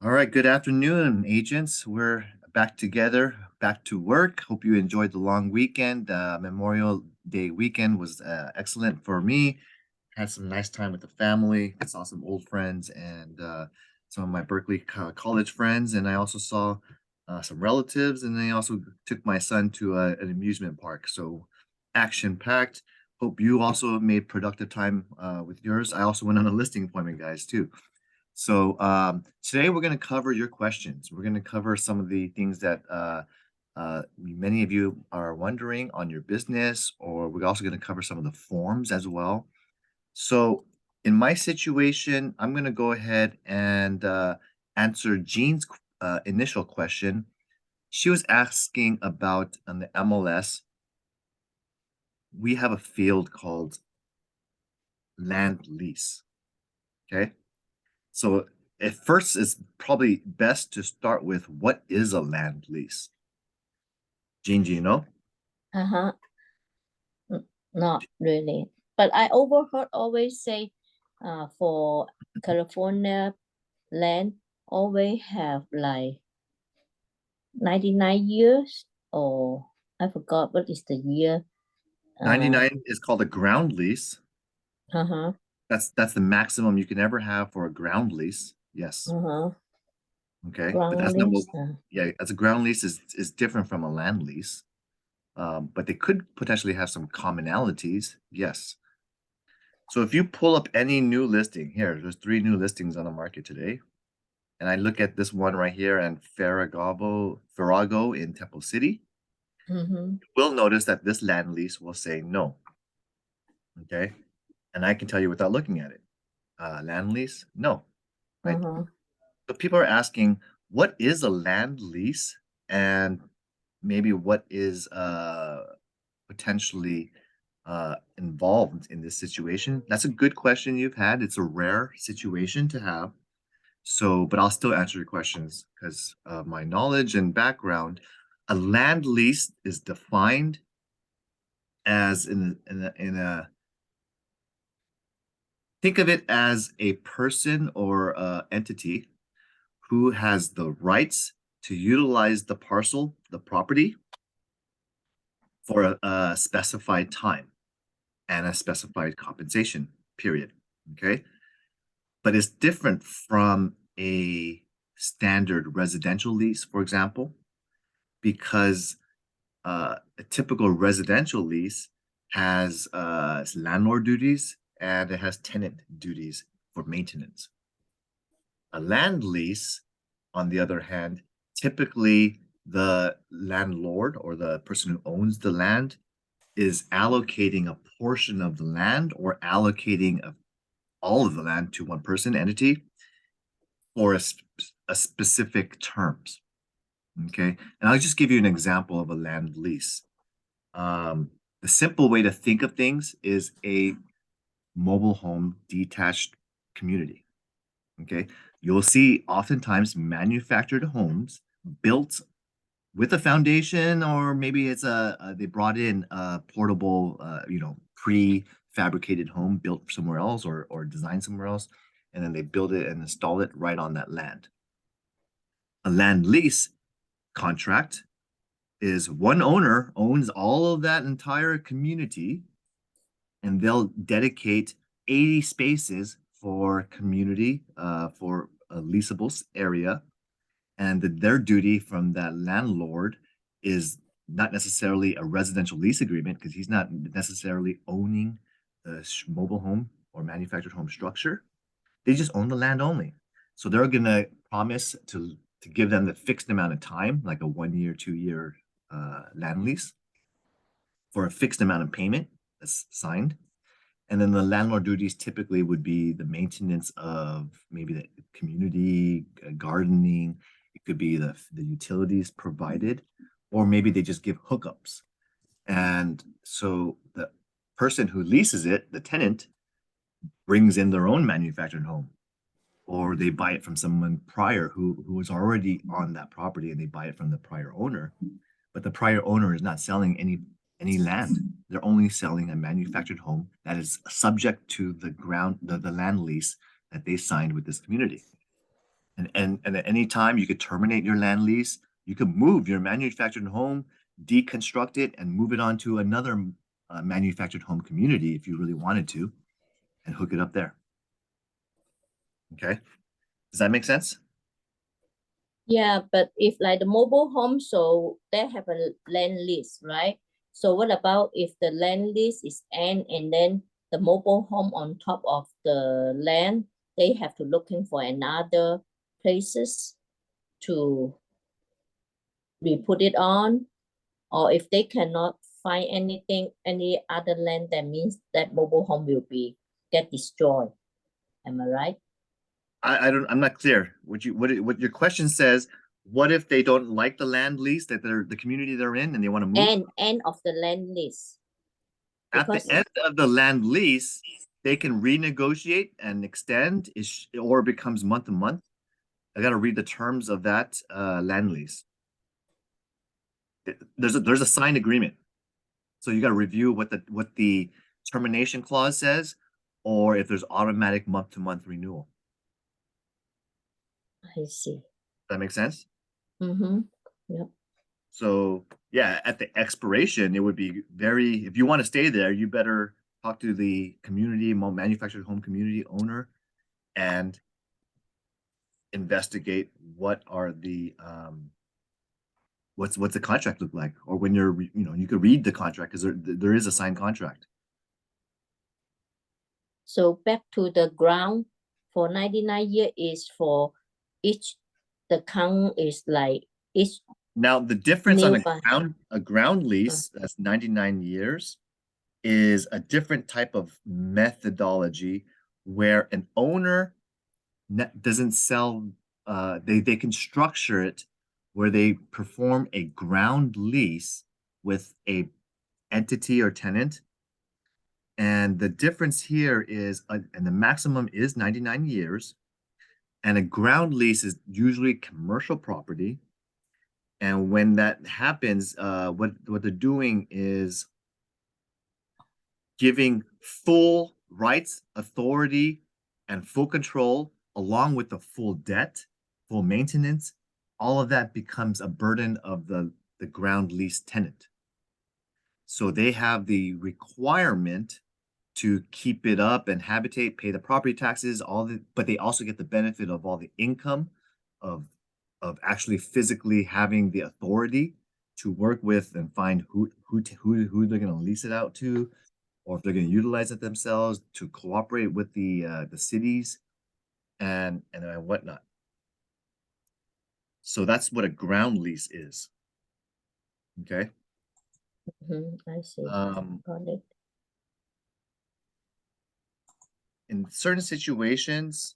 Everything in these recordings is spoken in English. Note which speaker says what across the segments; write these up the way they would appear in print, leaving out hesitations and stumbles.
Speaker 1: All right, good afternoon, agents. We're back together, back to work. Hope you enjoyed the long weekend. Memorial Day weekend was excellent for me. Had some nice time with the family. Saw some old friends and some of my Berkeley college friends, and I also saw some relatives. And I also took my son to an amusement park. So action packed. Hope you also made productive time with yours. I also went on a listing appointment, guys, too. So today we're going to cover your questions. We're going to cover some of the things that many of you are wondering on your business, or we're also going to cover some of the forms as well. So in my situation, I'm going to go ahead and answer Jean's initial question. She was asking about on the MLS, we have a field called land lease. Okay. So at first, it's probably best to start with what is a land lease? Gene, do you know?
Speaker 2: Uh-huh. Not really. But I overheard always say for California land always have like 99 years or I forgot what is the year. Uh
Speaker 1: 99 is called a ground lease.
Speaker 2: uh-huh.
Speaker 1: That's the maximum you can ever have for a ground lease. Yes.
Speaker 2: Uh-huh.
Speaker 1: Okay. But
Speaker 2: Ground
Speaker 1: that's not what,
Speaker 2: lease.
Speaker 1: yeah, as a ground lease is different from a land lease. But they could potentially have some commonalities. Yes. So if you pull up any new listing here, there's three new listings on the market today. And I look at this one right here and Farrago in Temple City.
Speaker 2: Mm-hmm.
Speaker 1: Will notice that this land lease will say no. Okay. And I can tell you without looking at it. Land lease? No. Right.
Speaker 2: Uh-huh.
Speaker 1: So people are asking, what is a land lease? And maybe what is potentially involved in this situation? That's a good question you've had. It's a rare situation to have. So, but I'll still answer your questions because of my knowledge and background. A land lease is defined as in a think of it as a person or entity who has the rights to utilize the parcel, the property, for a specified time and a specified compensation period. Okay. But it's different from a standard residential lease, for example, because a typical residential lease has landlord duties and it has tenant duties for maintenance. A land lease, on the other hand, typically the landlord or the person who owns the land is allocating a portion of the land or allocating all of the land to one person entity for a specific terms. Okay. And I'll just give you an example of a land lease. The simple way to think of things is a mobile home detached community. Okay. You'll see oftentimes manufactured homes built with a foundation, or maybe it's they brought in a portable, pre-fabricated home built somewhere else or designed somewhere else, and then they build it and install it right on that land. A land lease contract is one owner owns all of that entire community, and they'll dedicate 80 spaces for community for a leasable area, and their duty from that landlord is not necessarily a residential lease agreement because he's not necessarily owning the mobile home or manufactured home structure. They just own the land only. So they're going to promise to give them the fixed amount of time, like a 1 year, 2 year land lease for a fixed amount of payment that's signed. And then the landlord duties typically would be the maintenance of maybe the community, gardening. It could be the utilities provided, or maybe they just give hookups. And so the person who leases it, the tenant, brings in their own manufactured home, or they buy it from someone prior who was already on that property and they buy it from the prior owner. But the prior owner is not selling any land. They're only selling a manufactured home that is subject to the land lease that they signed with this community. And at any time you could terminate your land lease. You could move your manufactured home, deconstruct it, and move it onto another manufactured home community if you really wanted to, and hook it up there. Okay, does that make sense?
Speaker 2: Yeah, but if like the mobile home, so they have a land lease, right? So what about if the land lease is end and then the mobile home on top of the land, they have to looking for another places to be put it on, or if they cannot find anything, any other land, that means that mobile home will be get destroyed. Am I right?
Speaker 1: I'm not clear. What your question says, what if they don't like the land lease that the community they're in and they want to move?
Speaker 2: End of the land lease.
Speaker 1: At the
Speaker 2: Because
Speaker 1: end of the land lease, they can renegotiate and extend or it becomes month to month. I got to read the terms of that land lease. There's a signed agreement. So you got to review what the termination clause says, or if there's automatic month to month renewal.
Speaker 2: I see.
Speaker 1: That makes sense?
Speaker 2: Mm-hmm. Yep.
Speaker 1: So yeah, at the expiration, it would be if you want to stay there, you better talk to the community, manufactured home community owner and investigate what are the what's the contract look like, or when you could read the contract because there is a signed contract.
Speaker 2: So back to the ground for 99 years is for each, the count is like each
Speaker 1: Now the difference on
Speaker 2: new buy.
Speaker 1: a ground lease that's 99 years is a different type of methodology where an owner doesn't sell. They can structure it where they perform a ground lease with a entity or tenant. And the difference here is, and the maximum is 99 years, and a ground lease is usually commercial property. And when that happens, what they're doing is giving full rights, authority, and full control, along with the full debt, full maintenance. All of that becomes a burden of the ground lease tenant. So they have the requirement to keep it up and habitate, pay the property taxes, but they also get the benefit of all the income of actually physically having the authority to work with and find who they're going to lease it out to, or if they're going to utilize it themselves, to cooperate with the cities and whatnot. So that's what a ground lease is. Okay.
Speaker 2: I see. Got it.
Speaker 1: In certain situations,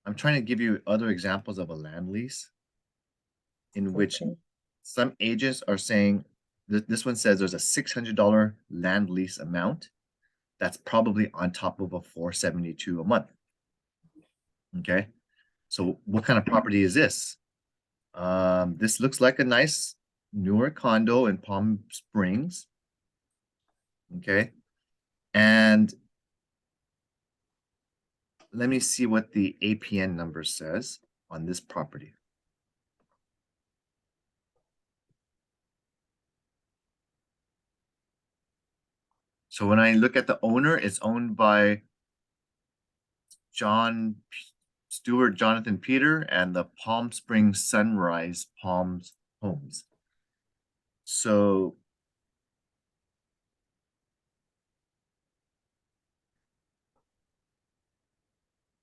Speaker 1: I'm trying to give you other examples of a land lease in which some agents are saying this one says there's a $600 land lease amount that's probably on top of a $472 a month. Okay, so what kind of property is this? This looks like a nice newer condo in Palm Springs. Okay, and let me see what the APN number says on this property. So when I look at the owner, it's owned by Stewart Jonathan Peter and the Palm Springs Sunrise Palms Homes. So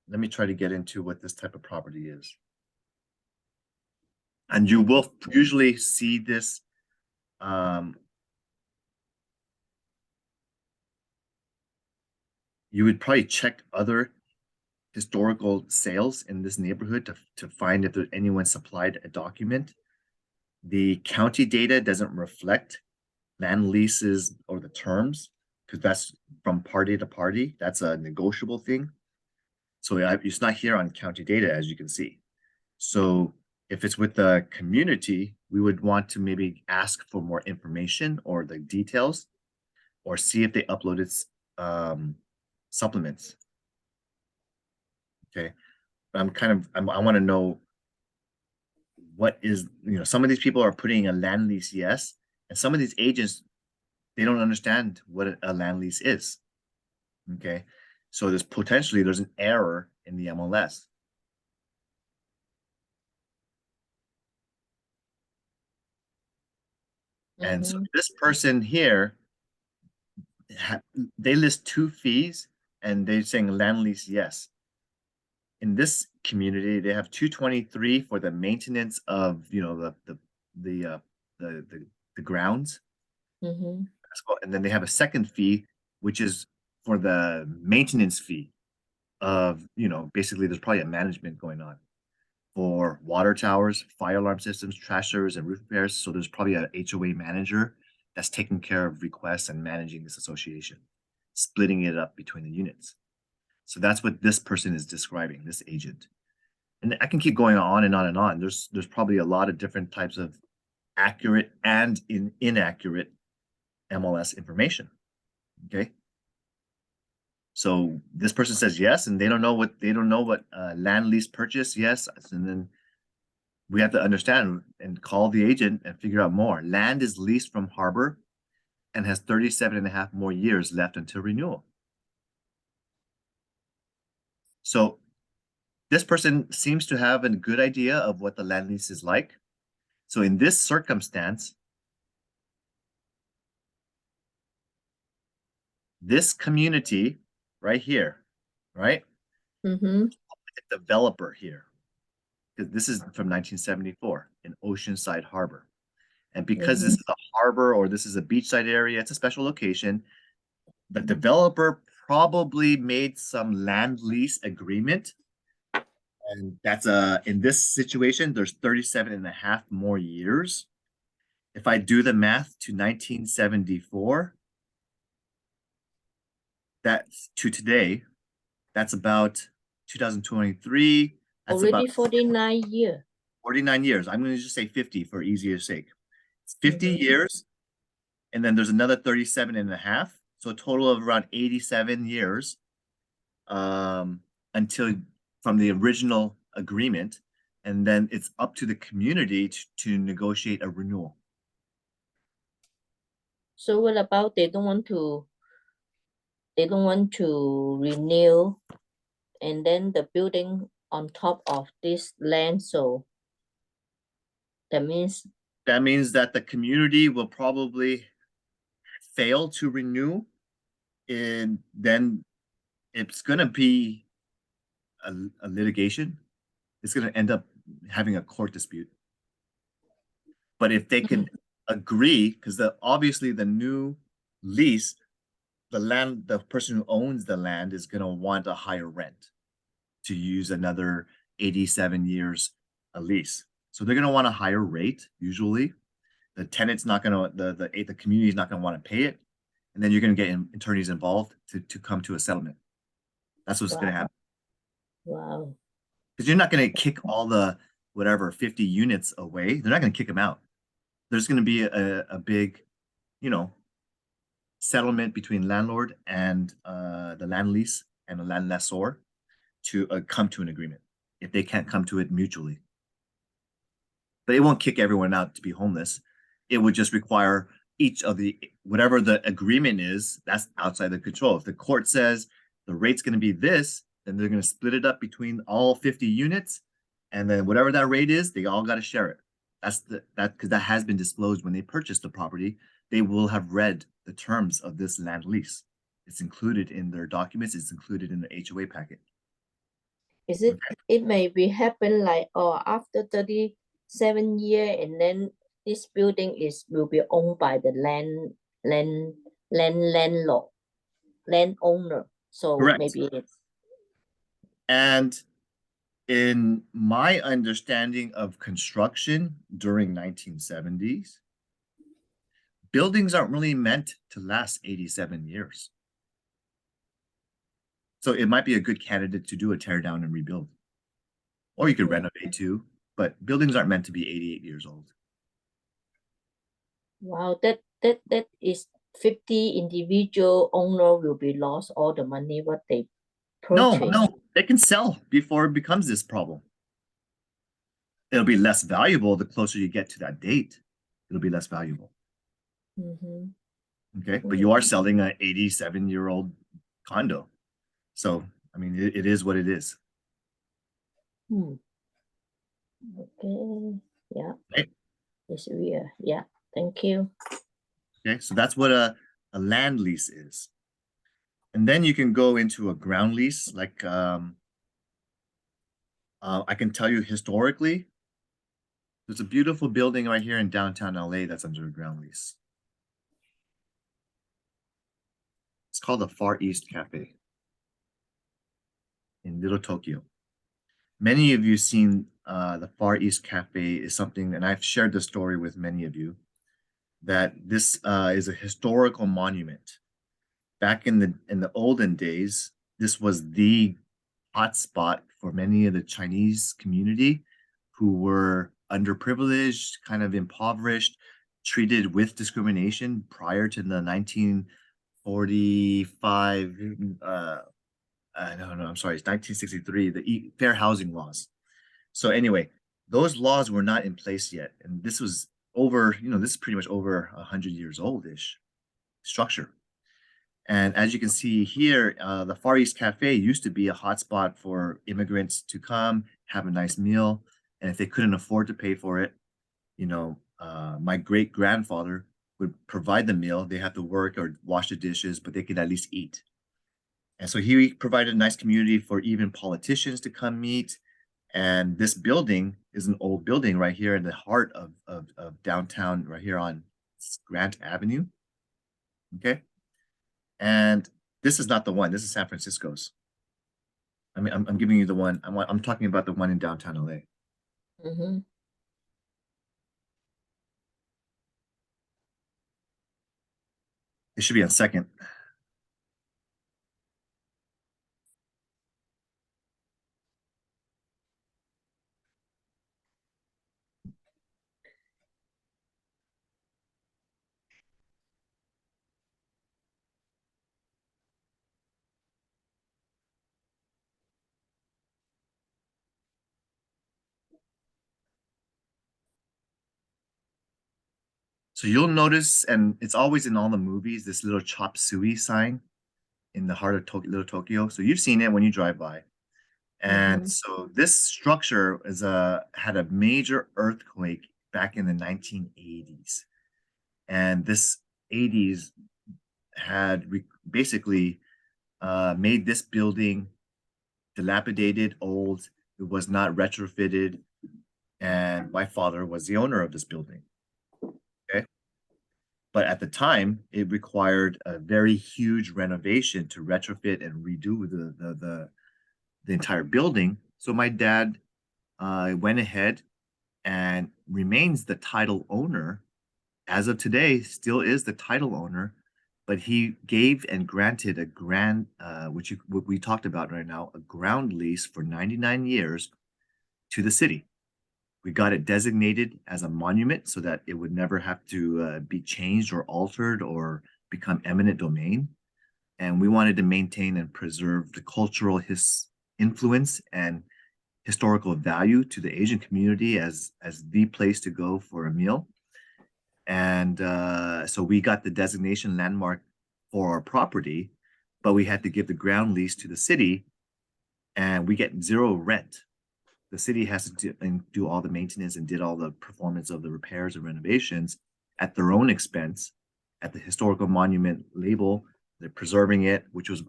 Speaker 1: let me try to get into what this type of property is. And you will usually see this you would probably check other historical sales in this neighborhood to find if anyone supplied a document. The county data doesn't reflect land leases or the terms because that's from party to party. That's a negotiable thing. So it's not here on county data, as you can see. So if it's with the community, we would want to maybe ask for more information or the details, or see if they uploaded supplements. Okay. I want to know what is, some of these people are putting a land lease yes, and some of these agents, they don't understand what a land lease is. Okay, so there's an error in the MLS. And so this person here, they list two fees and they're saying land lease yes. In this community, they have 223 for the maintenance of the grounds.
Speaker 2: Mm-hmm.
Speaker 1: And then they have a second fee, which is for the maintenance fee of, basically there's probably a management going on for water towers, fire alarm systems, trash service, and roof repairs. So there's probably a HOA manager that's taking care of requests and managing this association, splitting it up between the units. So that's what this person is describing, this agent. And I can keep going on and on and on. There's probably a lot of different types of accurate and inaccurate MLS information. Okay. So this person says yes, and they don't know what land lease purchase yes, and then we have to understand and call the agent and figure out more. Land is leased from harbor and has 37 and a half more years left until renewal. So this person seems to have a good idea of what the land lease is like. So in this circumstance, this community right here, right?
Speaker 2: Mm-hmm.
Speaker 1: The developer here, because this is from 1974 in Oceanside Harbor. And because this is a harbor or this is a beachside area, it's a special location. The developer probably made some land lease agreement. And that's in this situation, there's 37 and a half more years. If I do the math to 1974, that's to today, that's about 2023. That's
Speaker 2: Already
Speaker 1: about
Speaker 2: 49 years.
Speaker 1: 49 years. I'm going to just say 50 for easier sake. It's 50
Speaker 2: Mhm.
Speaker 1: years. And then there's another 37 and a half. So a total of around 87 years until from the original agreement. And then it's up to the community to negotiate a renewal.
Speaker 2: So what about they don't want to renew, and then the building on top of this land, so that means
Speaker 1: that the community will probably fail to renew, and then it's going to be a litigation. It's going to end up having a court dispute. But if they can agree, because obviously the new lease, the person who owns the land is going to want a higher rent to use another 87 years a lease. So they're going to want a higher rate. Usually the tenant's not going to, the community is not going to want to pay it. And then you're going to get attorneys involved to come to a settlement. That's what's going to happen.
Speaker 2: wow.
Speaker 1: Because you're not going to kick all the whatever 50 units away. They're not going to kick them out. There's going to be a big, settlement between landlord and the land lease and the land lessor to come to an agreement if they can't come to it mutually. But it won't kick everyone out to be homeless. It would just require each of whatever the agreement is, that's outside the control. If the court says the rate's going to be this, then they're going to split it up between all 50 units. And then whatever that rate is, they all got to share it. Because that has been disclosed when they purchased the property. They will have read the terms of this land lease. It's included in their documents. It's included in the HOA packet.
Speaker 2: Is it, it may be happen like, after 37 years, and then this building will be owned by the landlord, landowner. So
Speaker 1: Correct.
Speaker 2: maybe it's.
Speaker 1: And in my understanding of construction during 1970s, buildings aren't really meant to last 87 years. So it might be a good candidate to do a tear down and rebuild. Or you could renovate too, but buildings aren't meant to be 88 years old.
Speaker 2: Wow, that is 50 individual owner will be lost all the money what they purchased.
Speaker 1: it can sell before it becomes this problem. It'll be less valuable the closer you get to that date. It'll be less valuable.
Speaker 2: Mm-hmm.
Speaker 1: Okay, but you are selling an 87-year-old condo. So, I mean, it is what it is.
Speaker 2: Hmm. Okay. Yeah.
Speaker 1: Right?
Speaker 2: It's weird. Yeah. Thank you.
Speaker 1: Okay, so that's what a land lease is. And then you can go into a ground lease. Like I can tell you historically, there's a beautiful building right here in downtown LA that's under a ground lease. It's called the Far East Cafe in Little Tokyo. Many of you seen the Far East Cafe is something, and I've shared the story with many of you, that this is a historical monument. Back in the olden days, this was the hotspot for many of the Chinese community who were underprivileged, kind of impoverished, treated with discrimination prior to the 1945 no, I'm sorry, it's 1963, the fair housing laws. So anyway, those laws were not in place yet. And this was over, this is pretty much over 100 years old-ish structure. And as you can see here, the Far East Cafe used to be a hotspot for immigrants to come, have a nice meal. And if they couldn't afford to pay for it, my great-grandfather would provide the meal. They had to work or wash the dishes, but they could at least eat. And so he provided a nice community for even politicians to come meet. And this building is an old building right here in the heart of downtown, right here on Grant Avenue. Okay. And this is not the one. This is San Francisco's. I mean, I'm giving you the one. I'm talking about the one in downtown LA.
Speaker 2: Mm-hmm.
Speaker 1: It should be on second. So you'll notice, and it's always in all the movies, this little chop suey sign in the heart of Little Tokyo. So you've seen it when you drive by. And
Speaker 2: Mm-hmm.
Speaker 1: so this structure had a major earthquake back in the 1980s. And this 80s had basically made this building dilapidated, old. It was not retrofitted. And my father was the owner of this building. Okay. But at the time, it required a very huge renovation to retrofit and redo the entire building. So my dad went ahead and remains the title owner. As of today, still is the title owner, but he gave and granted a what we talked about right now, a ground lease for 99 years to the city. We got it designated as a monument so that it would never have to be changed or altered or become eminent domain. And we wanted to maintain and preserve the cultural influence and historical value to the Asian community as the place to go for a meal. And so we got the designation landmark for our property, but we had to give the ground lease to the city, and we get zero rent. The city has to do all the maintenance and did all the performance of the repairs and renovations at their own expense, at the historical monument label. They're preserving it, which is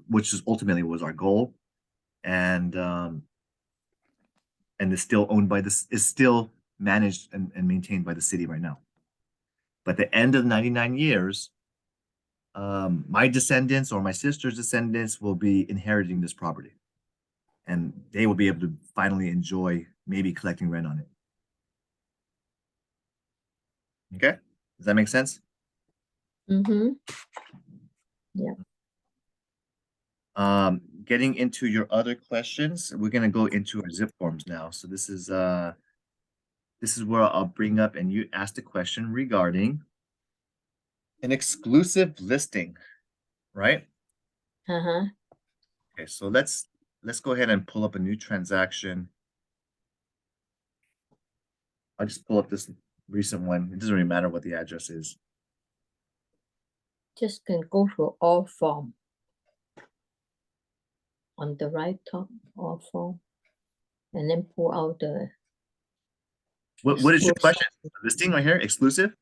Speaker 1: ultimately was our goal, and is still owned by this, is still managed and maintained by the city right now. But the end of 99 years, my descendants or my sister's descendants will be inheriting this property, and they will be able to finally enjoy maybe collecting rent on it. Okay, does that make sense?
Speaker 2: Mm-hmm. Yeah.
Speaker 1: Getting into your other questions, we're gonna go into our zip forms now. So this is where I'll bring up and you asked a question regarding an exclusive listing, right?
Speaker 2: Uh-huh.
Speaker 1: Okay, so let's let's go ahead and pull up a new transaction. I'll just pull up this recent one. It doesn't really matter what the address is.
Speaker 2: Just can go to all form. On the right top, all form. And then pull out the.
Speaker 1: What is your
Speaker 2: exclusive-
Speaker 1: question? The listing right here, exclusive?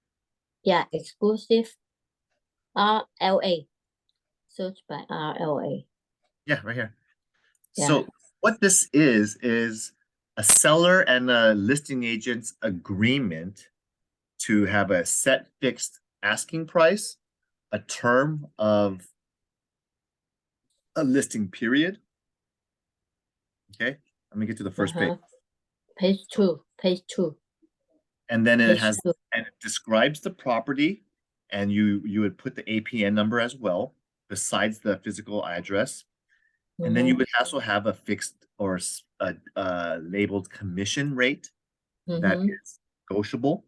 Speaker 2: Yeah, exclusive. RLA. Search by RLA.
Speaker 1: Yeah, right here.
Speaker 2: Yeah.
Speaker 1: So what this is a seller and a listing agent's agreement to have a set fixed asking price, a term of a listing period. Okay, let me get to the first page.
Speaker 2: Page two.
Speaker 1: And then it
Speaker 2: Page
Speaker 1: has,
Speaker 2: two.
Speaker 1: and it describes the property, and you would put the APN number as well, besides the physical address. And then you would also have a fixed or labeled commission rate that is negotiable.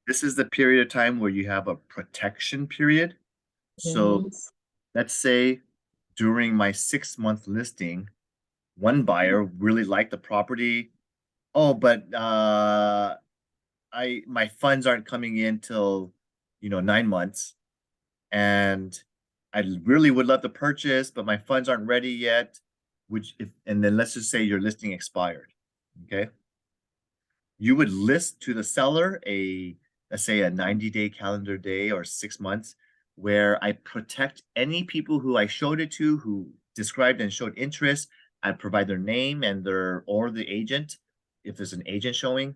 Speaker 1: This is the period of time where you have a protection period. So let's say during my 6-month listing, one buyer really liked the property. Oh, but my funds aren't coming in till 9 months, and I really would love to purchase, but my funds aren't ready yet. And then let's just say your listing expired. Okay. You would list to the seller let's say a 90-day calendar day or 6 months, where I protect any people who I showed it to, who described and showed interest. I provide their name and or the agent, if there's an agent showing.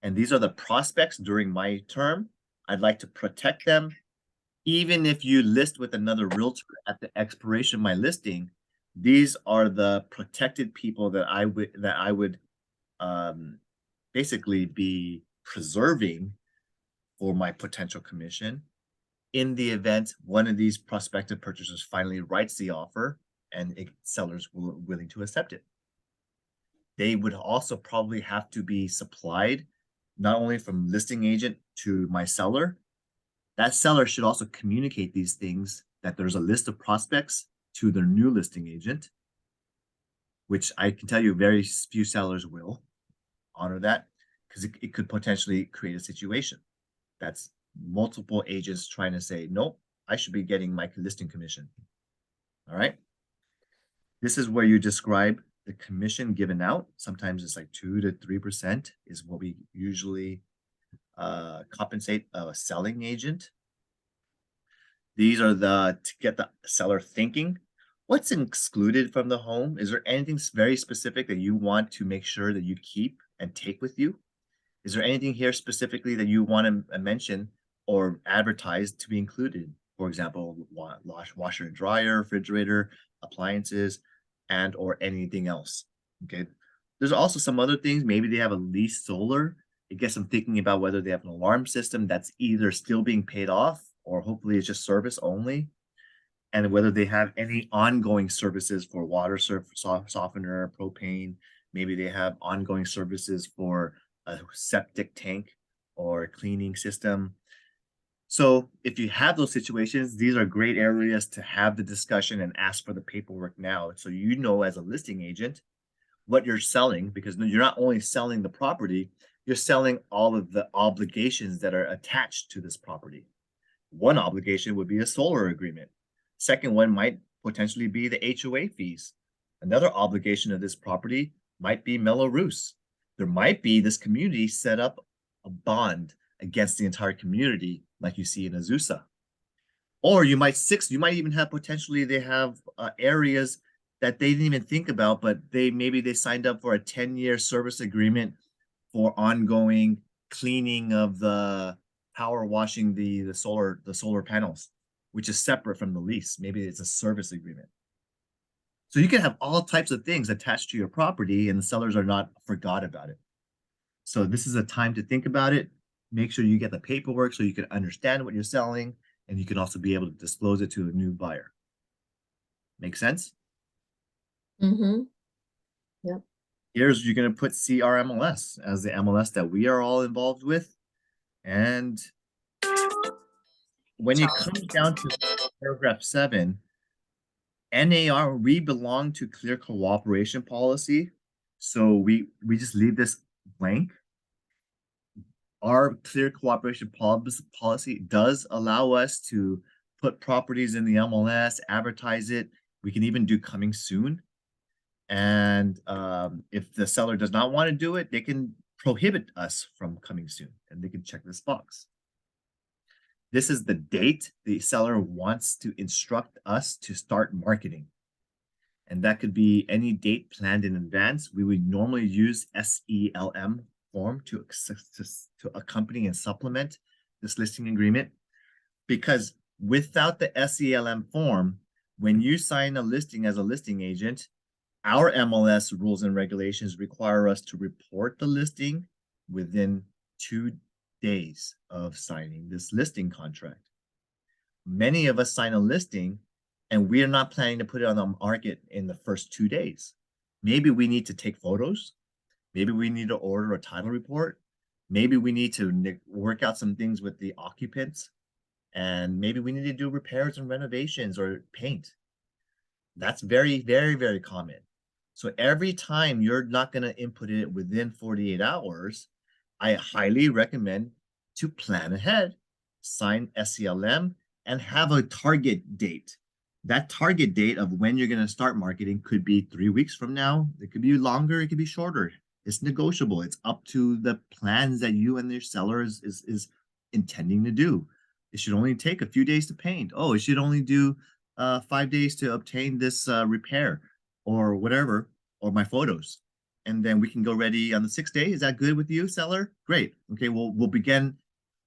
Speaker 1: And these are the prospects during my term. I'd like to protect them. Even if you list with another realtor at the expiration of my listing, these are the protected people that I would basically be preserving for my potential commission in the event one of these prospective purchasers finally writes the offer and sellers were willing to accept it. They would also probably have to be supplied not only from listing agent to my seller. That seller should also communicate these things, that there's a list of prospects, to their new listing agent, which I can tell you very few sellers will honor that, because it could potentially create a situation that's multiple agents trying to say, nope, I should be getting my listing commission. All right. This is where you describe the commission given out. Sometimes it's like 2 to 3% is what we usually compensate a selling agent. These are to get the seller thinking, what's excluded from the home? Is there anything very specific that you want to make sure that you keep and take with you? Is there anything here specifically that you want to mention or advertise to be included? For example, washer and dryer, refrigerator, appliances, and or anything else. Okay. There's also some other things. Maybe they have a lease solar. It gets them thinking about whether they have an alarm system that's either still being paid off or hopefully it's just service only, and whether they have any ongoing services for water softener, propane. Maybe they have ongoing services for a septic tank or a cleaning system. So if you have those situations, these are great areas to have the discussion and ask for the paperwork now. So you know, as a listing agent, what you're selling, because you're not only selling the property, you're selling all of the obligations that are attached to this property. One obligation would be a solar agreement. Second one might potentially be the HOA fees. Another obligation of this property might be Mello-Roos. There might be this community set up a bond against the entire community, like you see in Azusa. Or you might even have potentially they have areas that they didn't even think about, but maybe they signed up for a 10-year service agreement for ongoing cleaning of the power washing the solar panels, which is separate from the lease. Maybe it's a service agreement. So you can have all types of things attached to your property and the sellers are not forgot about it. So this is a time to think about it. Make sure you get the paperwork so you can understand what you're selling, and you can also be able to disclose it to a new buyer. Make sense?
Speaker 2: Yep.
Speaker 1: Here's, you're going to put CRMLS as the MLS that we are all involved with. And when you come down to paragraph 7, NAR, we belong to clear cooperation policy. So we just leave this blank. Our clear cooperation policy does allow us to put properties in the MLS, advertise it. We can even do coming soon. And if the seller does not want to do it, they can prohibit us from coming soon, and they can check this box. This is the date the seller wants to instruct us to start marketing. And that could be any date planned in advance. We would normally use SELM form to accompany and supplement this listing agreement, because without the SELM form, when you sign a listing as a listing agent, our MLS rules and regulations require us to report the listing within 2 days of signing this listing contract. Many of us sign a listing and we are not planning to put it on the market in the first 2 days. Maybe we need to take photos. Maybe we need to order a title report. Maybe we need to work out some things with the occupants. And maybe we need to do repairs and renovations or paint. That's very, very, very common. So every time you're not going to input it within 48 hours, I highly recommend to plan ahead, sign SELM, and have a target date. That target date of when you're going to start marketing could be 3 weeks from now. It could be longer. It could be shorter. It's negotiable. It's up to the plans that you and your seller is intending to do. It should only take a few days to paint. Oh, it should only do 5 days to obtain this repair or whatever, or my photos. And then we can go ready on the 6th day. Is that good with you, seller? Great. Okay, we'll begin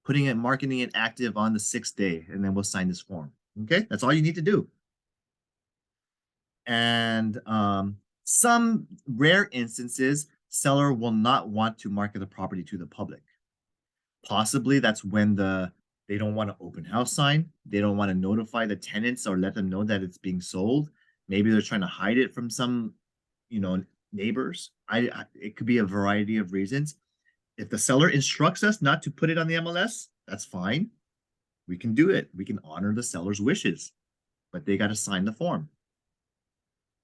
Speaker 1: putting it, marketing it active on the 6th day, and then we'll sign this form. Okay, that's all you need to do. And some rare instances, seller will not want to market the property to the public. Possibly that's when they don't want an open house sign. They don't want to notify the tenants or let them know that it's being sold. Maybe they're trying to hide it from some, neighbors. It could be a variety of reasons. If the seller instructs us not to put it on the MLS, that's fine. We can do it. We can honor the seller's wishes, but they got to sign the form.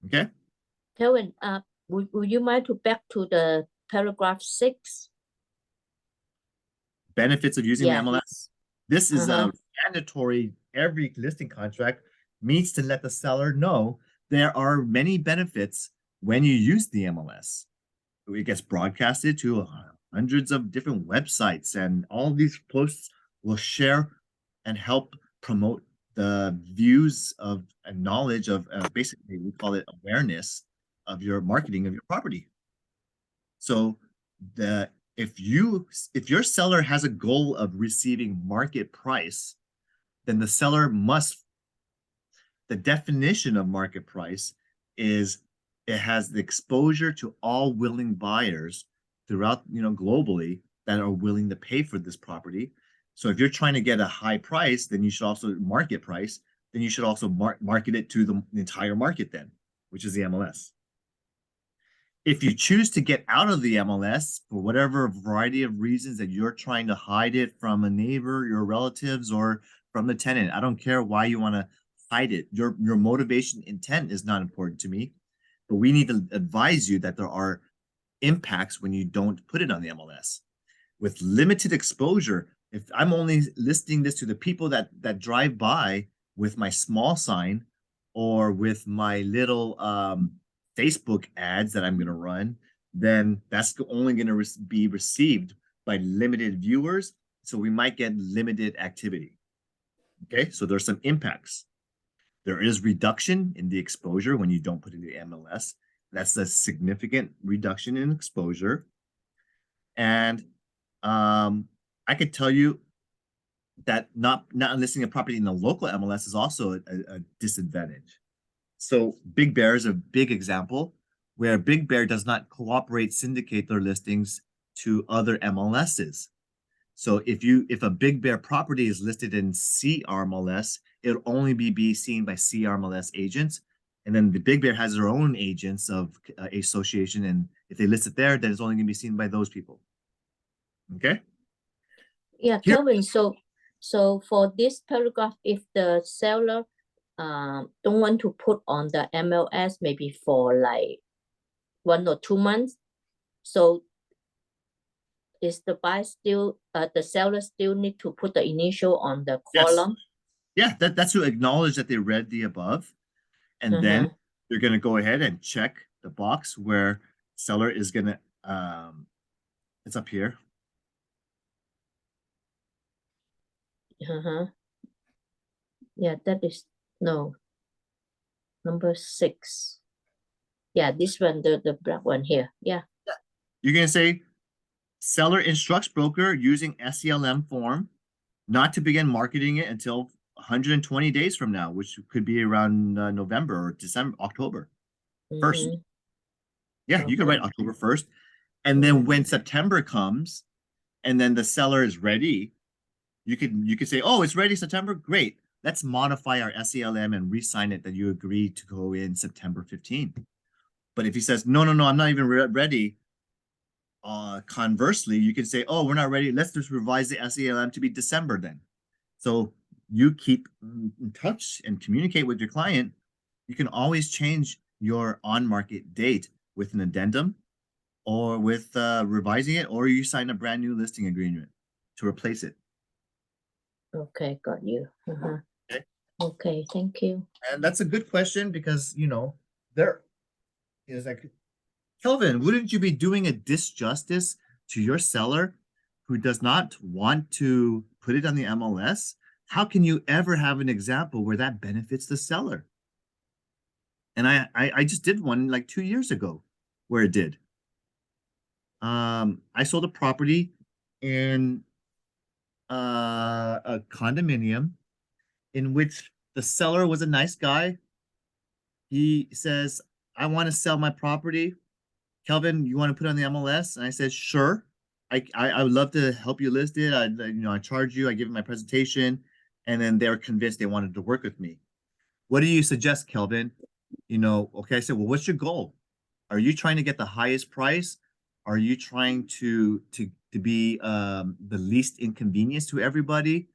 Speaker 1: Okay.
Speaker 2: Kelvin, would you mind to back to the paragraph 6?
Speaker 1: Benefits of using the MLS. This is
Speaker 2: Uh-huh.
Speaker 1: a mandatory. Every listing contract needs to let the seller know there are many benefits when you use the MLS. It gets broadcasted to hundreds of different websites, and all of these posts will share and help promote the views of and knowledge of basically, we call it awareness of your marketing of your property. So if your seller has a goal of receiving market price, then the seller must, the definition of market price is it has the exposure to all willing buyers throughout, globally, that are willing to pay for this property. So if you're trying to get a high price, then you should also market price, then you should also market it to the entire market then, which is the MLS. If you choose to get out of the MLS for whatever variety of reasons that you're trying to hide it from a neighbor, your relatives, or from the tenant, I don't care why you want to hide it. Your motivation intent is not important to me, but we need to advise you that there are impacts when you don't put it on the MLS. With limited exposure, if I'm only listing this to the people that drive by with my small sign or with my little Facebook ads that I'm going to run, then that's only going to be received by limited viewers. So we might get limited activity. Okay, so there's some impacts. There is reduction in the exposure when you don't put in the MLS. That's a significant reduction in exposure. And I could tell you that not listing a property in the local MLS is also a disadvantage. So Big Bear is a big example where Big Bear does not syndicate their listings to other MLSs. So if a Big Bear property is listed in CRMLS, it'll only be seen by CRMLS agents. And then the Big Bear has their own agents of association. And if they list it there, then it's only going to be seen by those people. Okay.
Speaker 2: Yeah, Kelvin. So for this paragraph, if the seller don't want to put on the MLS maybe for like 1 or 2 months. So is the buyer still, the seller still need to put the initial on the
Speaker 1: Yes.
Speaker 2: column?
Speaker 1: Yeah, that's to acknowledge that they read the above. And then you're going to go ahead and check the box where seller is going to, it's up here.
Speaker 2: Yeah, that is, no, number 6. Yeah, this one, the black one here. Yeah.
Speaker 1: You're going to say seller instructs broker using SELM form not to begin marketing it until 120 days from now, which could be around November or December, October 1st. Yeah, you can write October 1st. And then when September comes and then the seller is ready, you could say, oh, it's ready September. Great. Let's modify our SELM and re-sign it that you agree to go in September 15th. But if he says, no, I'm not even ready, conversely, you can say, oh, we're not ready. Let's just revise the SELM to be December then. So you keep in touch and communicate with your client. You can always change your on-market date with an addendum or with revising it, or you sign a brand new listing agreement to replace it.
Speaker 2: Okay, got you.
Speaker 1: Okay.
Speaker 2: Okay, thank you.
Speaker 1: And that's a good question because, there is like, Kelvin, wouldn't you be doing a disjustice to your seller who does not want to put it on the MLS? How can you ever have an example where that benefits the seller? And I just did one like 2 years ago where it did. I sold a property in a condominium in which the seller was a nice guy. He says, I want to sell my property. Kelvin, you want to put it on the MLS? And I said, sure. I would love to help you list it. I charge you, I give it my presentation, and then they're convinced they wanted to work with me. What do you suggest, Kelvin? Okay, I said, well, what's your goal? Are you trying to get the highest price? Are you trying to be the least inconvenience to everybody?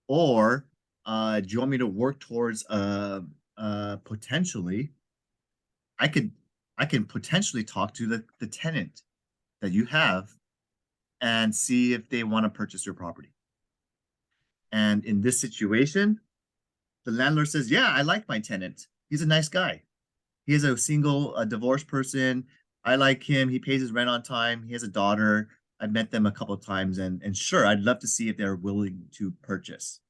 Speaker 1: Or do you want me to work towards potentially I can potentially talk to the tenant that you have and see if they want to purchase your property. And in this situation, the landlord says, yeah, I like my tenant. He's a nice guy. He is a divorced person. I like him. He pays his rent on time. He has a daughter. I've met them a couple of times, and sure, I'd love to see if they're willing to purchase.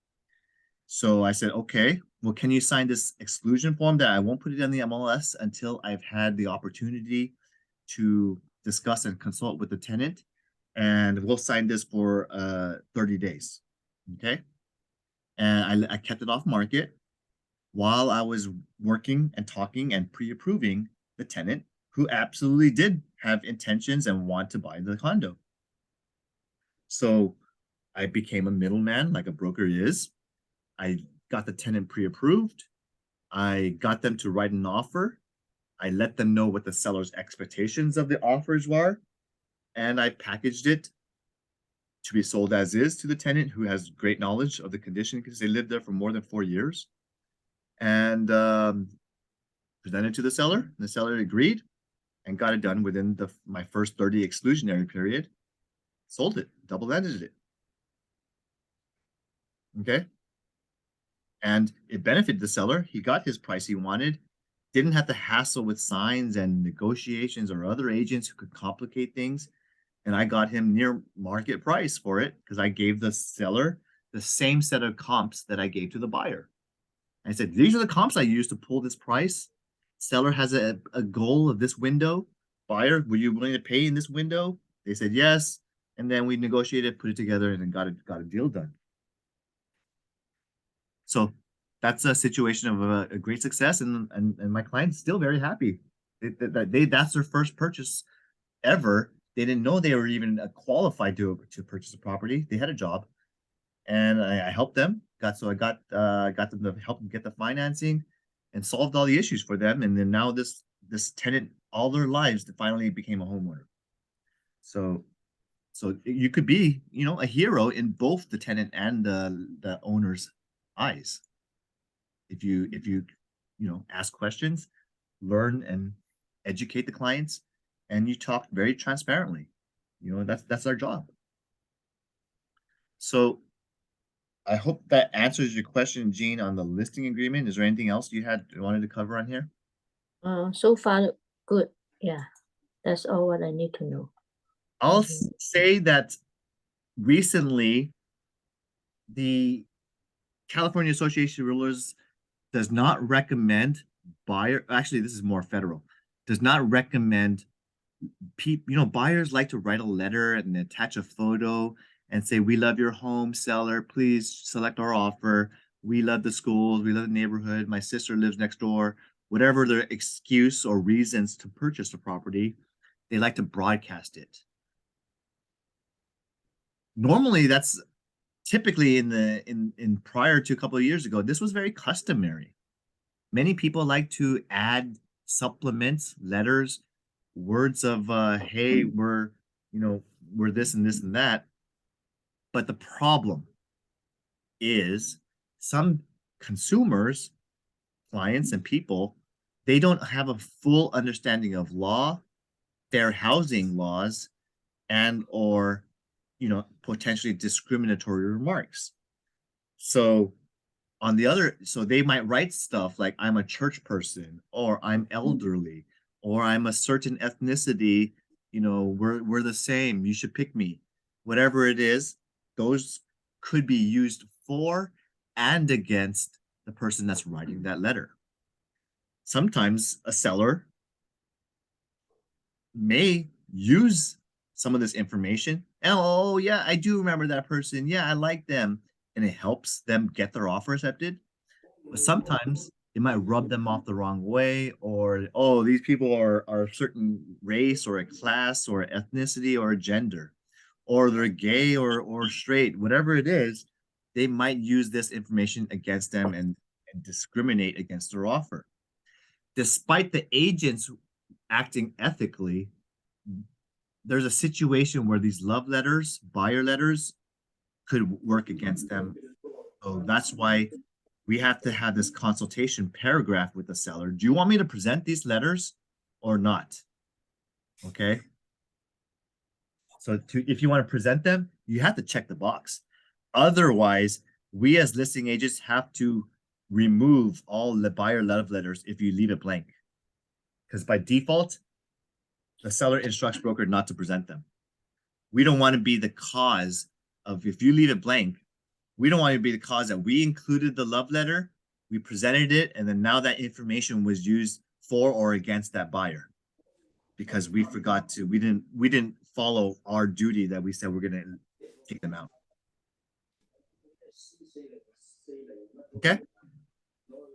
Speaker 1: So I said, okay, well, can you sign this exclusion form that I won't put it on the MLS until I've had the opportunity to discuss and consult with the tenant, and we'll sign this for 30 days. Okay. And I kept it off market while I was working and talking and pre-approving the tenant who absolutely did have intentions and want to buy the condo. So I became a middleman like a broker is. I got the tenant pre-approved. I got them to write an offer. I let them know what the seller's expectations of the offers were. And I packaged it to be sold as is to the tenant who has great knowledge of the condition because they lived there for more than 4 years. And presented to the seller. And the seller agreed and got it done within my first 30 exclusionary period. Sold it, double-ended it. Okay. And it benefited the seller. He got his price he wanted, didn't have to hassle with signs and negotiations or other agents who could complicate things. And I got him near market price for it because I gave the seller the same set of comps that I gave to the buyer. I said, these are the comps I used to pull this price. Seller has a goal of this window. Buyer, were you willing to pay in this window? They said yes. And then we negotiated, put it together, and then got a deal done. So that's a situation of a great success, and my client's still very happy. That's their first purchase ever. They didn't know they were even qualified to purchase a property. They had a job, and I helped them. I got them to help them get the financing, and solved all the issues for them. And then now this tenant, all their lives, finally became a homeowner. So you could be, a hero in both the tenant and the owner's eyes. If you ask questions, learn and educate the clients, and you talk very transparently. That's our job. So I hope that answers your question, Gene, on the listing agreement. Is there anything else you wanted to cover on here?
Speaker 2: So far, good. Yeah, that's all what I need to know.
Speaker 1: I'll say that recently, the California Association of Realtors does not recommend actually, this is more federal, does not recommend buyers like to write a letter and attach a photo and say, we love your home, seller, please select our offer. We love the schools, we love the neighborhood, my sister lives next door. Whatever their excuse or reasons to purchase the property, they like to broadcast it. Normally, that's typically in prior to a couple of years ago, this was very customary. Many people like to add supplements, letters, words of hey, we're this and this and that. But the problem is some consumers, clients and people, they don't have a full understanding of law, fair housing laws, and or potentially discriminatory remarks. So so they might write stuff like, I'm a church person, or I'm elderly, or I'm a certain ethnicity, we're the same, you should pick me. Whatever it is, those could be used for and against the person that's writing that letter. Sometimes a seller may use some of this information. Oh yeah, I do remember that person. Yeah, I like them. And it helps them get their offer accepted. But sometimes it might rub them off the wrong way, or, oh, these people are a certain race or a class or ethnicity or a gender, or they're gay or straight, whatever it is, they might use this information against them and discriminate against their offer. Despite the agents acting ethically, there's a situation where these love letters, buyer letters, could work against them. So that's why we have to have this consultation paragraph with the seller. Do you want me to present these letters or not? Okay. So if you want to present them, you have to check the box. Otherwise, we as listing agents have to remove all the buyer love letters if you leave it blank. Because by default, the seller instructs broker not to present them. We don't want to be the cause of, if you leave it blank, we don't want to be the cause that we included the love letter, we presented it, and then now that information was used for or against that buyer because we forgot to, we didn't follow our duty that we said we're going to take them out. Okay.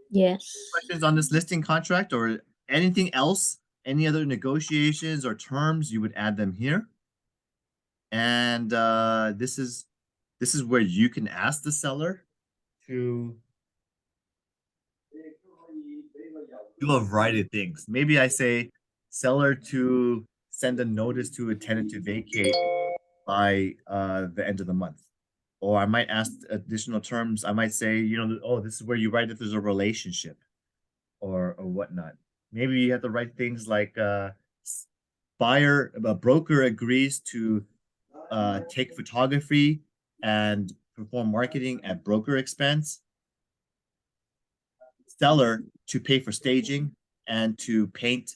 Speaker 2: Yes.
Speaker 1: Questions on this listing contract or anything else? Any other negotiations or terms, you would add them here. And this is where you can ask the seller to do a variety of things. Maybe I say seller to send a notice to a tenant to vacate by the end of the month. Or I might ask additional terms. I might say, oh, this is where you write if there's a relationship or whatnot. Maybe you have to write things like a broker agrees to take photography and perform marketing at broker expense. Seller to pay for staging and to paint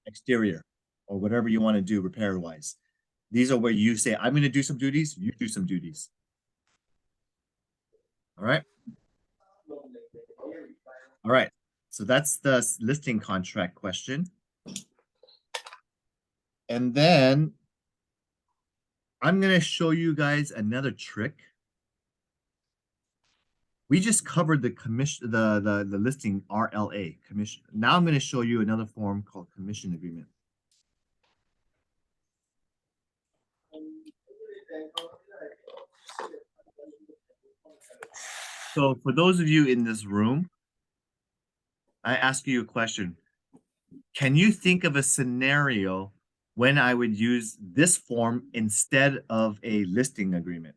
Speaker 1: exterior or whatever you want to do repair wise. These are where you say, I'm going to do some duties, you do some duties. All right. All right. So that's the listing contract question. And then I'm going to show you guys another trick. We just covered the commission, the listing RLA commission. Now I'm going to show you another form called commission agreement. So for those of you in this room, I ask you a question. Can you think of a scenario when I would use this form instead of a listing agreement?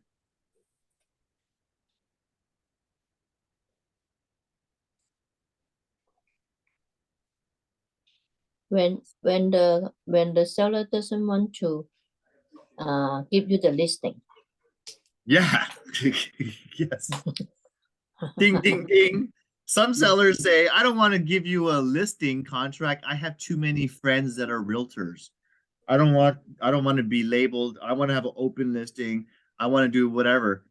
Speaker 2: when the seller doesn't want to give you the listing.
Speaker 1: Yeah. Yes. Ding, ding, ding. Some sellers say, I don't want to give you a listing contract. I have too many friends that are realtors. I don't want to be labeled. I want to have an open listing. I want to do whatever.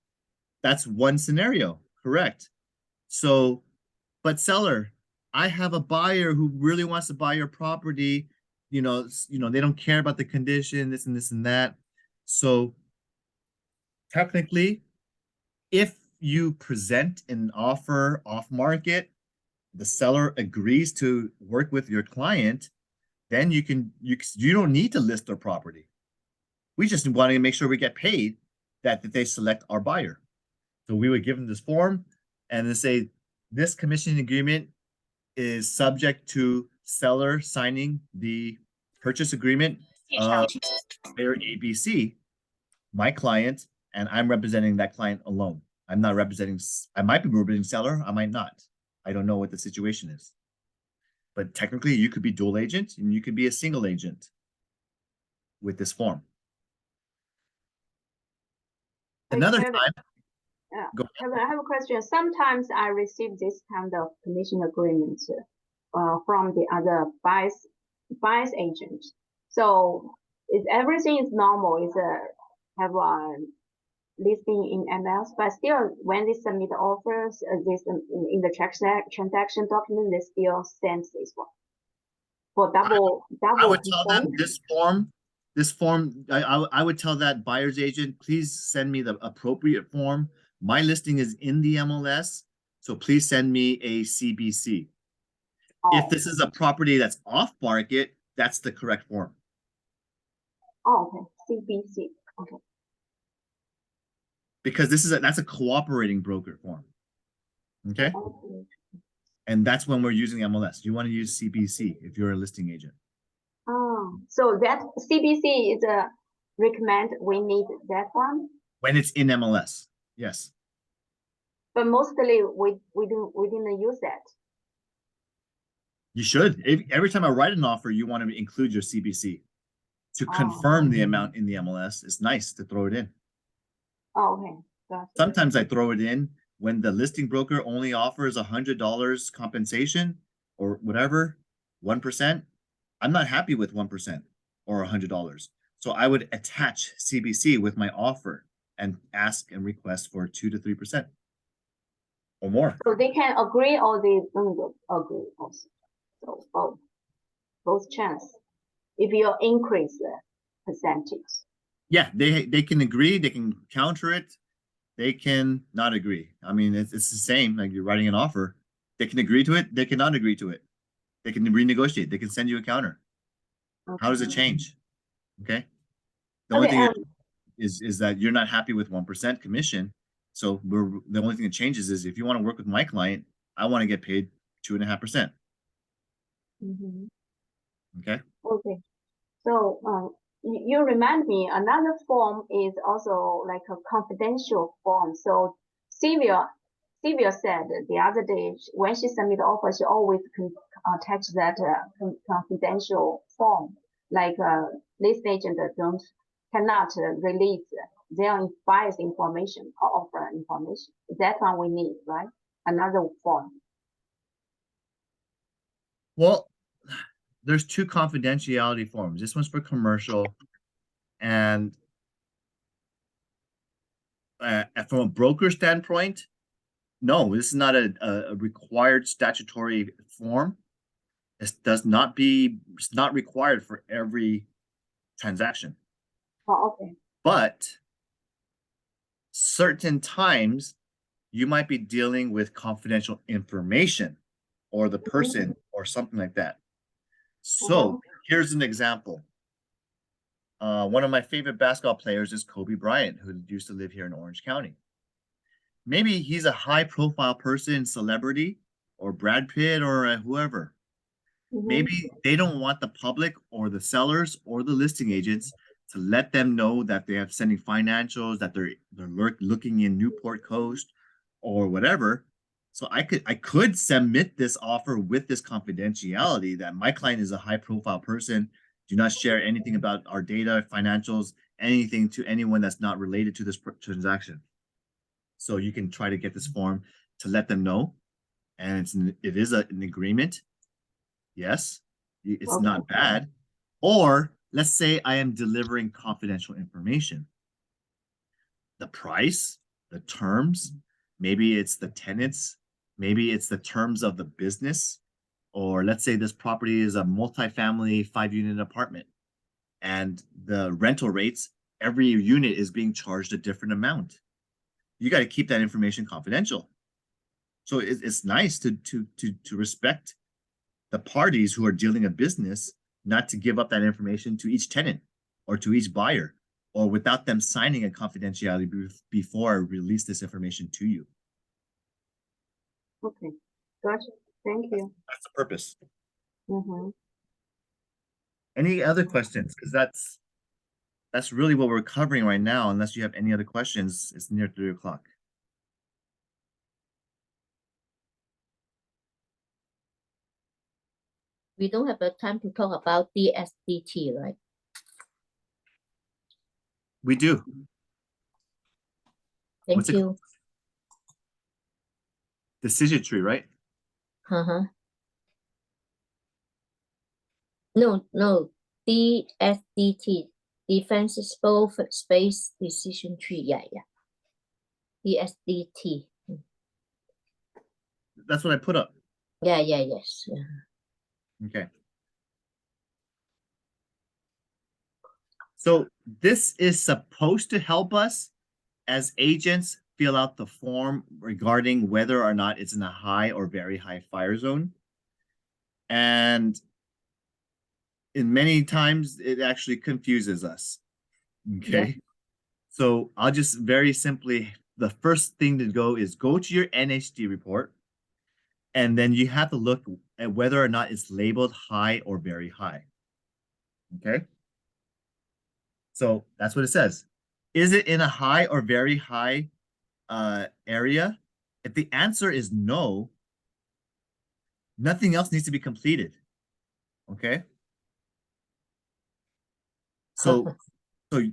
Speaker 1: That's one scenario, correct? So, but seller, I have a buyer who really wants to buy your property. They don't care about the condition, this and this and that. So technically, if you present an offer off market, the seller agrees to work with your client, then you don't need to list their property. We just want to make sure we get paid that they select our buyer. So we would give them this form and then say, this commission agreement is subject to seller signing the purchase agreement of buyer ABC, my client, and I'm representing that client alone. I'm not representing, I might be representing seller, I might not. I don't know what the situation is. But technically, you could be dual agent and you could be a single agent with this form. Another
Speaker 3: Kevin,
Speaker 1: time, go
Speaker 3: Kevin, I have a question. Sometimes I receive this kind of commission agreement from the other buyer's agent. So is everything is normal? Is have a listing in MLS, but still when they submit the offers, this in the transaction document, they still send this one for double.
Speaker 1: I would tell them this form, I would tell that buyer's agent, please send me the appropriate form. My listing is in the MLS, so please send me a CBC. If this is a property that's off market, that's the correct form.
Speaker 3: Oh, okay, CBC. Okay.
Speaker 1: Because that's a cooperating broker form. Okay.
Speaker 3: Okay.
Speaker 1: And that's when we're using MLS. You want to use CBC if you're a listing agent.
Speaker 3: Oh, so that CBC is a recommend we need that one.
Speaker 1: When it's in MLS, yes.
Speaker 3: But mostly we didn't use that.
Speaker 1: You should. Every time I write an offer, you want to include your CBC to confirm the amount in the MLS. It's nice to throw it in.
Speaker 3: Oh, okay. Gotcha.
Speaker 1: Sometimes I throw it in when the listing broker only offers $100 compensation or whatever, 1%. I'm not happy with 1% or $100. So I would attach CBC with my offer and ask and request for 2 to 3% or more.
Speaker 3: So they can agree or they don't agree also. So both chance. If you increase the percentage.
Speaker 1: Yeah, they can agree, they can counter it, they can not agree. I mean, it's the same, like you're writing an offer. They can agree to it, they cannot agree to it. They can renegotiate, they can send you a counter.
Speaker 3: Okay.
Speaker 1: How does it change? Okay. The only thing is that you're not happy with 1% commission. So the only thing that changes is if you want to work with my client, I want to get paid 2.5%. Okay.
Speaker 3: Okay. So you remind me another form is also like a confidential form. So Sylvia said the other day when she submit the offer, she always attach that confidential form. Like this agent cannot release their buyer's information or offer information. That one we need, right? Another form.
Speaker 1: Well, there's two confidentiality forms. This one's for commercial, and from a broker standpoint, no, this is not a required statutory form. It's not required for every transaction.
Speaker 3: Oh, okay.
Speaker 1: But certain times you might be dealing with confidential information or the person or something like that. So here's an example. One of my favorite basketball players is Kobe Bryant, who used to live here in Orange County. Maybe he's a high profile person, celebrity, or Brad Pitt or whoever. Maybe they don't want the public or the sellers or the listing agents to let them know that they have sending financials, that they're looking in Newport Coast or whatever. So I could submit this offer with this confidentiality that my client is a high profile person. Do not share anything about our data, financials, anything to anyone that's not related to this transaction. So you can try to get this form to let them know. And it is an agreement. Yes, it's
Speaker 3: Okay.
Speaker 1: not bad. Or let's say I am delivering confidential information. The price, the terms, maybe it's the tenants, maybe it's the terms of the business, or let's say this property is a multifamily 5-unit apartment and the rental rates, every unit is being charged a different amount. You got to keep that information confidential. So it's nice to respect the parties who are dealing a business, not to give up that information to each tenant or to each buyer, or without them signing a confidentiality before I release this information to you.
Speaker 3: Okay. Gotcha. Thank you.
Speaker 1: That's the purpose.
Speaker 3: Mm-hmm.
Speaker 1: Any other questions? Because that's really what we're covering right now. Unless you have any other questions, it's near 3 o'clock.
Speaker 2: We don't have the time to talk about DSDT, right?
Speaker 1: We do.
Speaker 2: Thank
Speaker 1: What's it
Speaker 2: you.
Speaker 1: called? Decision tree, right?
Speaker 2: Uh-huh. No, DSDT, Defensible Space Decision Tree. Yeah. DSDT.
Speaker 1: That's what I put up.
Speaker 2: Yes. Yeah.
Speaker 1: Okay. So this is supposed to help us as agents fill out the form regarding whether or not it's in a high or very high fire zone. And in many times it actually confuses us. Okay.
Speaker 2: Yeah.
Speaker 1: So I'll just very simply, the first thing to go is go to your NHD report. And then you have to look at whether or not it's labeled high or very high. Okay. So that's what it says. Is it in a high or very high area? If the answer is no, nothing else needs to be completed. Okay. So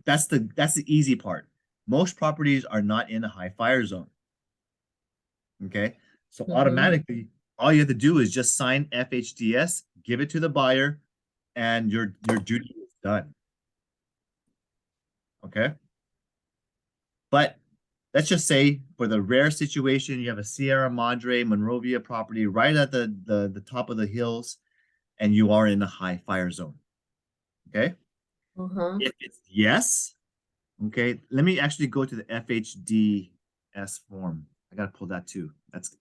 Speaker 1: that's the easy part. Most properties are not in a high fire zone. Okay. So automatically, all you have to do is just sign FHDS, give it to the buyer, and your duty is done. Okay. But let's just say for the rare situation, you have a Sierra Madre Monrovia property right at the top of the hills, and you are in a high fire zone. Okay. If it's yes, okay, let me actually go to the FHDS form. I gotta pull that too. That's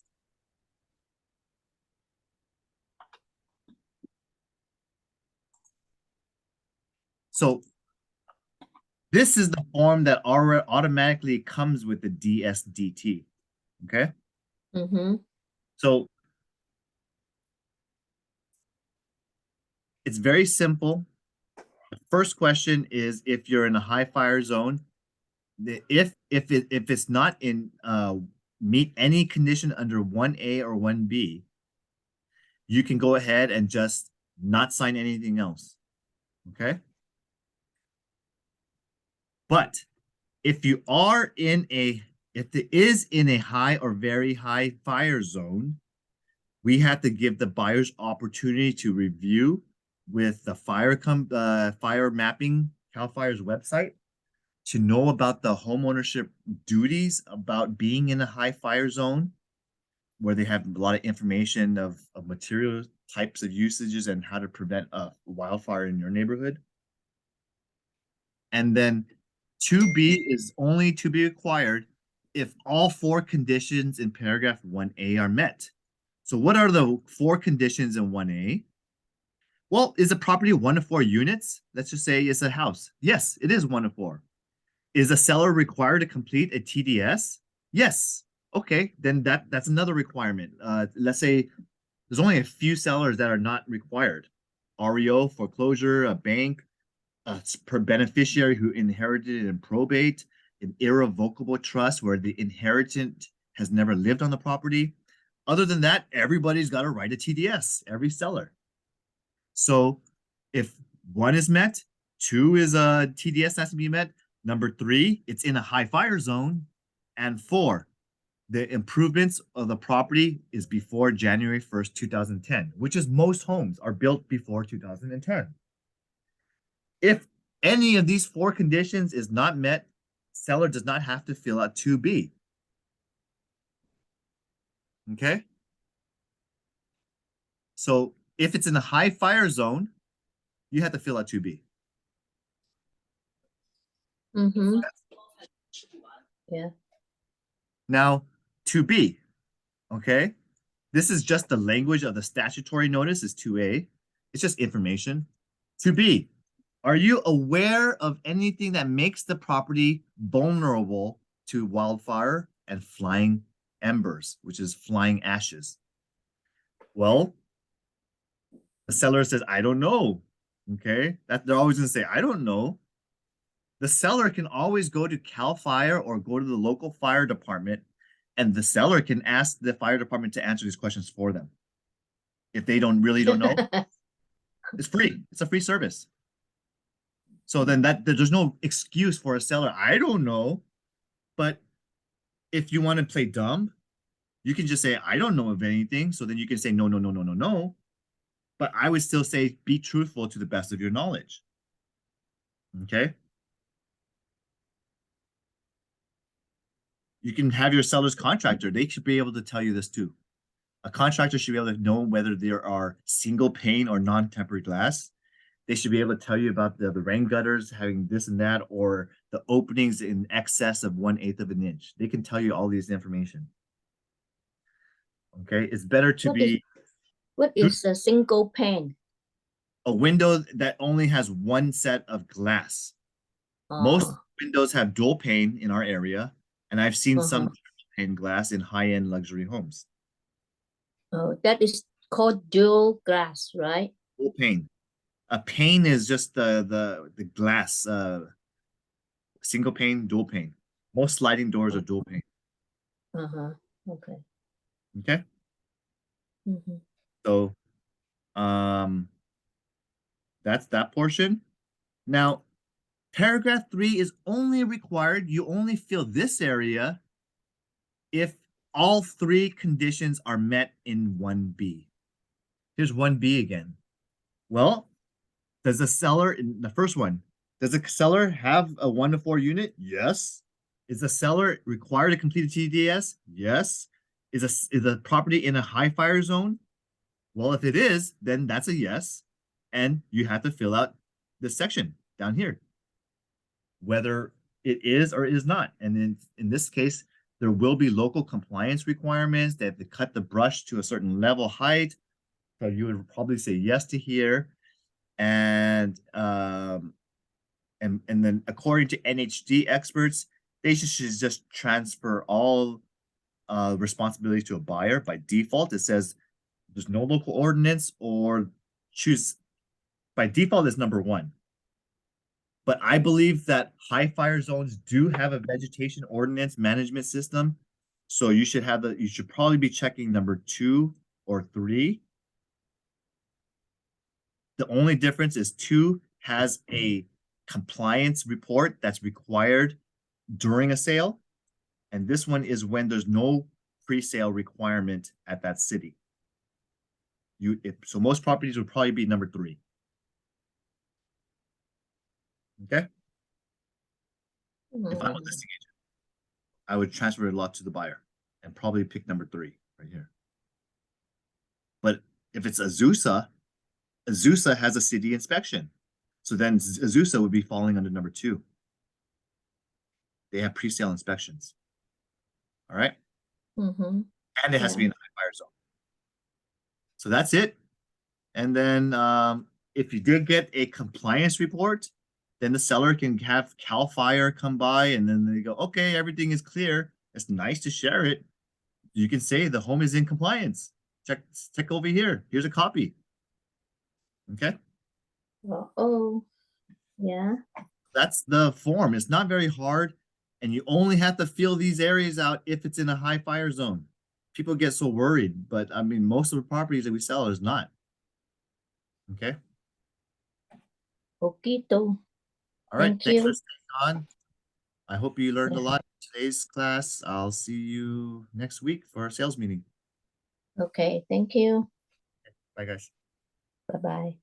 Speaker 1: so this is the form that automatically comes with the DSDT. Okay. So it's very simple. The first question is if you're in a high fire zone, if it's not in meet any condition under 1A or 1B, you can go ahead and just not sign anything else. Okay. But if you are in if it is in a high or very high fire zone, we have to give the buyers opportunity to review with the fire mapping, CAL FIRE's website, to know about the homeownership duties about being in a high fire zone, where they have a lot of information of material types of usages and how to prevent a wildfire in your neighborhood. And then 2B is only to be required if all 4 conditions in paragraph 1A are met. So what are the 4 conditions in 1A? Well, is a property 1 to 4 units? Let's just say it's a house. Yes, it is 1 to 4. Is a seller required to complete a TDS? Yes. Okay, then that's another requirement. Let's say there's only a few sellers that are not required. REO, foreclosure, a bank, per beneficiary who inherited in probate, an irrevocable trust where the inheritant has never lived on the property, Other than that, everybody's got to write a TDS, every seller. So if 1 is met, 2 is a TDS has to be met. Number 3, it's in a high fire zone. And 4, the improvements of the property is before January 1st, 2010, which is most homes are built before 2010. If any of these 4 conditions is not met, seller does not have to fill out 2B. Okay? So if it's in a high fire zone, you have to fill out 2B.
Speaker 2: Mm-hmm. Yeah.
Speaker 1: Now, 2B, okay? This is just the language of the statutory notice is 2A. It's just information. 2B, are you aware of anything that makes the property vulnerable to wildfire and flying embers, which is flying ashes? Well, the seller says, I don't know. Okay, that they're always going to say, I don't know. The seller can always go to CAL FIRE or go to the local fire department, and the seller can ask the fire department to answer these questions for them. If they really don't know, it's free. It's a free service. So then there's no excuse for a seller. I don't know. But if you want to play dumb, you can just say, I don't know of anything. So then you can say, no, no, no, no, no, no. But I would still say, be truthful to the best of your knowledge. Okay. You can have your seller's contractor. They should be able to tell you this too. A contractor should be able to know whether there are single pane or non-temporary glass. They should be able to tell you about the rain gutters having this and that, or the openings in excess of 1/8 of an inch. They can tell you all these information. Okay, it's better to be
Speaker 2: what is a single pane?
Speaker 1: a window that only has one set of glass. Most windows have dual pane in our area, and I've seen some triple pane glass in high-end luxury homes.
Speaker 2: Oh, that is called dual glass, right?
Speaker 1: Dual pane. A pane is just the glass. Single pane, dual pane. Most sliding doors are dual pane.
Speaker 2: Okay.
Speaker 1: Okay.
Speaker 2: Mm-hmm.
Speaker 1: So, that's that portion. Now, paragraph 3 is only required. You only fill this area if all 3 conditions are met in 1B. Here's 1B again. Well, does the seller, in the first one, does the seller have a 1 to 4 unit? Yes. Is the seller required to complete a TDS? Yes. Is the property in a high fire zone? Well, if it is, then that's a yes. And you have to fill out this section down here, whether it is or is not. And in this case, there will be local compliance requirements. They have to cut the brush to a certain level height. So you would probably say yes to here. And then according to NHD experts, they should just transfer all responsibility to a buyer. By default, it says there's no local ordinance, or choose by default is number 1. But I believe that high fire zones do have a vegetation ordinance management system. So you should probably be checking number 2 or 3. The only difference is 2 has a compliance report that's required during a sale. And this one is when there's no pre-sale requirement at that city. So most properties would probably be number 3. Okay. If I'm a listing agent, I would transfer a lot to the buyer and probably pick number 3 right here. But if it's Azusa has a city inspection. So then Azusa would be falling under number 2. They have pre-sale inspections. All right.
Speaker 2: Mm-hmm.
Speaker 1: And it has to be in the high fire zone. So that's it. And then if you did get a compliance report, then the seller can have CAL FIRE come by, and then they go, okay, everything is clear. It's nice to share it. You can say the home is in compliance. Check over here. Here's a copy. Okay.
Speaker 2: Oh, yeah.
Speaker 1: That's the form. It's not very hard, and you only have to fill these areas out if it's in a high fire zone. people get so worried, but I mean, most of the properties that we sell is not. Okay,
Speaker 2: Okito.
Speaker 1: all right,
Speaker 2: Thank
Speaker 1: thanks for
Speaker 2: you.
Speaker 1: staying on. I hope you learned a
Speaker 2: Yeah.
Speaker 1: lot in today's class. I'll see you next week for our sales meeting.
Speaker 2: Okay, thank you.
Speaker 1: Bye, guys.
Speaker 2: Bye-bye.